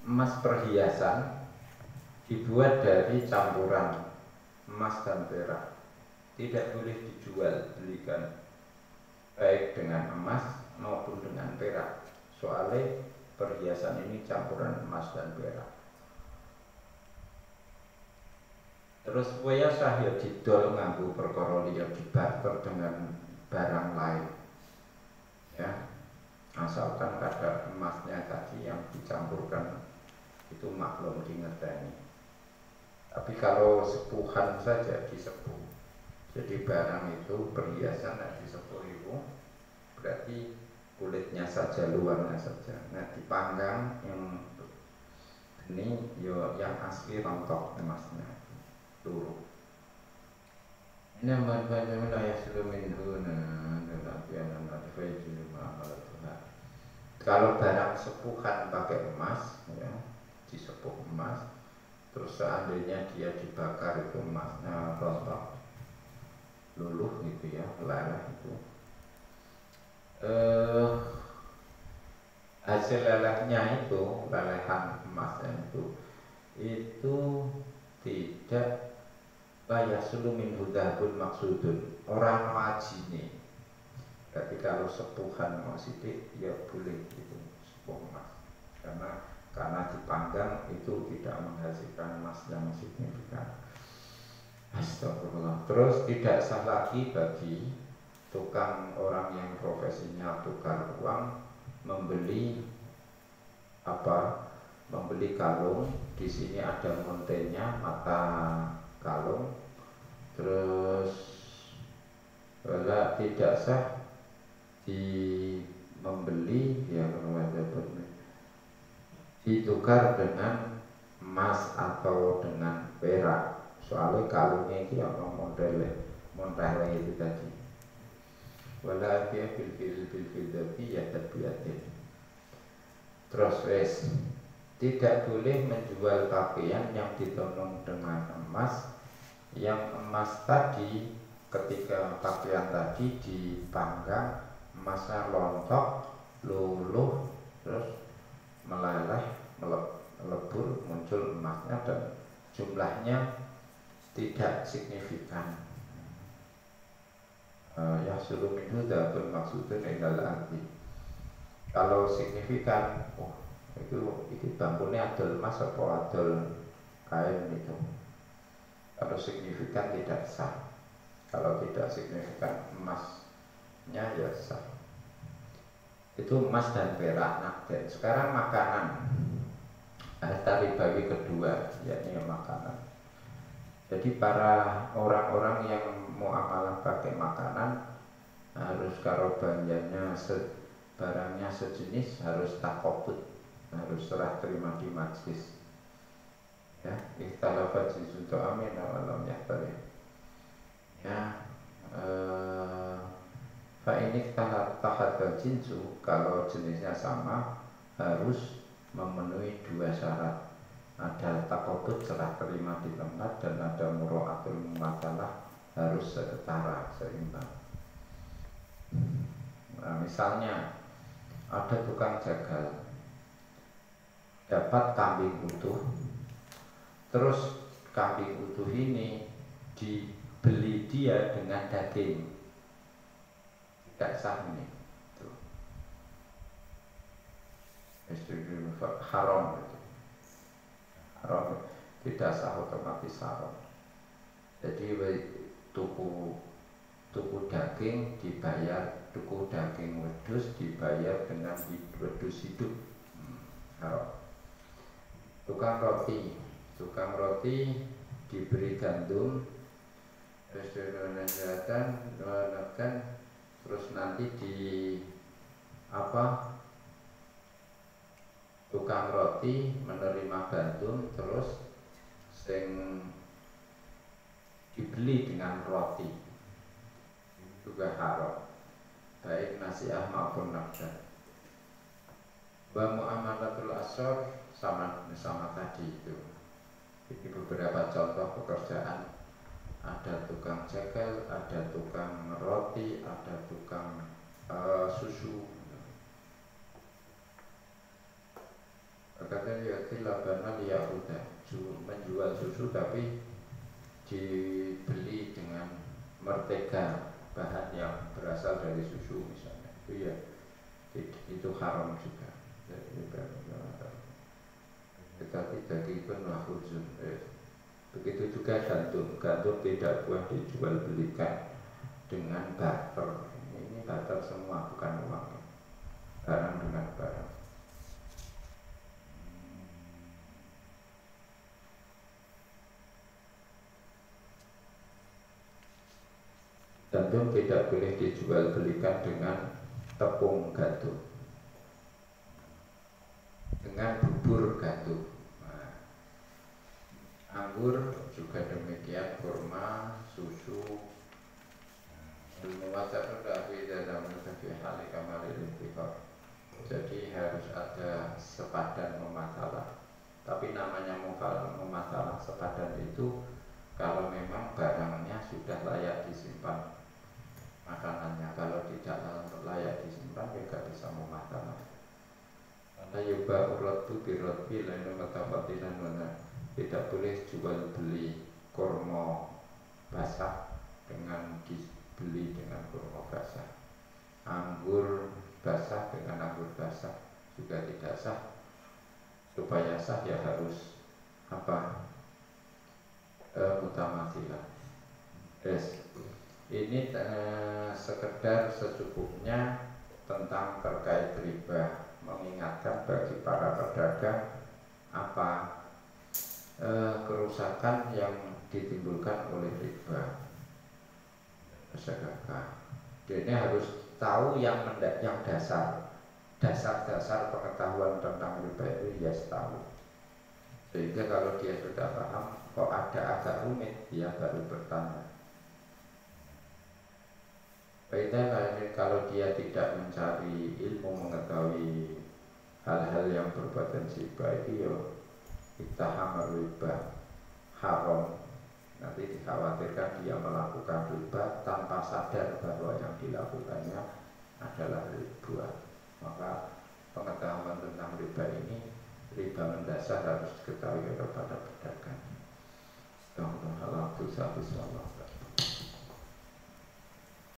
emas perhiasan dibuat dari campuran emas dan perak, tidak boleh dijual belikan baik dengan emas maupun dengan perak. Soalnya perhiasan ini campuran emas dan perak. Terus waya sah ya didol nganggo perkara liya dibarter dengan barang lain. Ya, asalkan kadar emasnya tadi yang dicampurkan itu maklum dingerteni. Tapi kalau sepuhan saja disepuh, jadi barang itu perhiasan yang disepuh itu berarti kulitnya saja, luarnya saja. Nah dipanggang yang ini yo yang asli rontok emasnya luruh. Ini bahan-bahan wilayah selumin huna dan apianan adfaidul ma'amalatuha. Kalau barang sepuhan pakai emas, ya, disepuh emas, terus seandainya dia dibakar itu emasnya rontok, luluh gitu ya, leleh itu. Hasil lelehnya itu, lelehan emasnya itu tidak layak sulumin hudahun maksudun orang wajine. Tapi kalau sepuhan sidik ya boleh itu sepuh emas, karena dipanggang itu tidak menghasilkan emas yang signifikan. Astagfirullah. Terus tidak sah lagi bagi tukang orang yang profesinya tukar uang membeli membeli kalung. Di sini ada montenya, mata kalung. Terus tidak sah membeli ya ditukar dengan emas atau dengan perak. Soalnya kalungnya itu yang montele itu tadi. Wala dia bil ya tabiatin. Terus tidak boleh menjual pakaian yang ditenun dengan emas, yang emas tadi ketika pakaian tadi dipanggang emasnya lontok, luluh, terus meleleh, melebur, muncul emasnya dan jumlahnya tidak signifikan. Ya suruh itu dapat maksudnya enggak arti. Kalau signifikan, itu bangkunya adol emas atau adol kain gitu. Kalau signifikan tidak sah. Kalau tidak signifikan emasnya ya sah. Itu emas dan perak. Nah, dan sekarang makanan. Harta ribawi kedua, yakni makanan. Jadi para orang-orang yang mau amalan pakai makanan harus karo banjanya barangnya sejenis, harus takobut, harus serah terima di majlis. Ya, ikhtalafa jinsu amin awalam yahtari. Ya, fa ini tahadal jinsu, kalau jenisnya sama harus memenuhi dua syarat. Ada takobut serah terima di tempat dan ada muro'atul mumasalah harus setara, seimbang. Nah, misalnya ada tukang jagal dapat kambing utuh, terus kambing utuh ini dibeli dia dengan daging, tidak sah ini. Haram itu. Haram, tidak sah, otomatis haram. Jadi tuku daging dibayar, tuku daging wedhus dibayar dengan wedhus hidup, haram. Tukang roti diberi gandum, terus nanti tukang roti menerima gandum terus sing dibeli dengan roti juga haram, baik nasiah maupun nafkah. Wa muamalatul asor sama tadi itu. Ini beberapa contoh pekerjaan. Ada tukang jagal, ada tukang roti, ada tukang susu. Kata dia labana liyahuda, menjual susu tapi dibeli dengan mertega, bahan yang berasal dari susu misalnya, itu ya itu haram juga. Tetapi daging pun mahfuzun. Begitu juga gandum, gandum tidak boleh dijual belikan dengan barter. Ini barter semua, bukan uang, barang dengan barang. Gandum tidak boleh dijual belikan dengan tepung gandum, dengan bubur gandum. Nah, anggur juga demikian, kurma, susu. Jadi harus ada sepadan memasalah. Tapi namanya memasalah sepadan itu kalau memang barangnya sudah layak disimpan, makanannya. Kalau tidak layak disimpan, ya tidak bisa memasalah. Karena yuba uratu birotbi lainu matafatilan mana, tidak boleh jual beli kurma basah dengan dibeli dengan kurma basah. Anggur basah dengan anggur basah juga tidak sah. Supaya sah ya harus apa? Mutamathilah. Ini sekedar secukupnya tentang terkait riba, mengingatkan bagi para pedagang apa kerusakan yang ditimbulkan oleh riba. Dia harus tahu yang dasar pengetahuan tentang riba itu dia tahu. Sehingga kalau dia sudah paham, kok ada agak rumit, dia baru bertanya. Beda kalau dia tidak mencari ilmu mengetahui hal-hal yang berpotensi riba, itu ya ittahamar riba, haram. Nanti dikhawatirkan dia melakukan riba tanpa sadar bahwa yang dilakukannya adalah riba. Maka pengetahuan tentang riba ini, riba mendasar, harus diketahui oleh para pedagang. Alhamdulillah,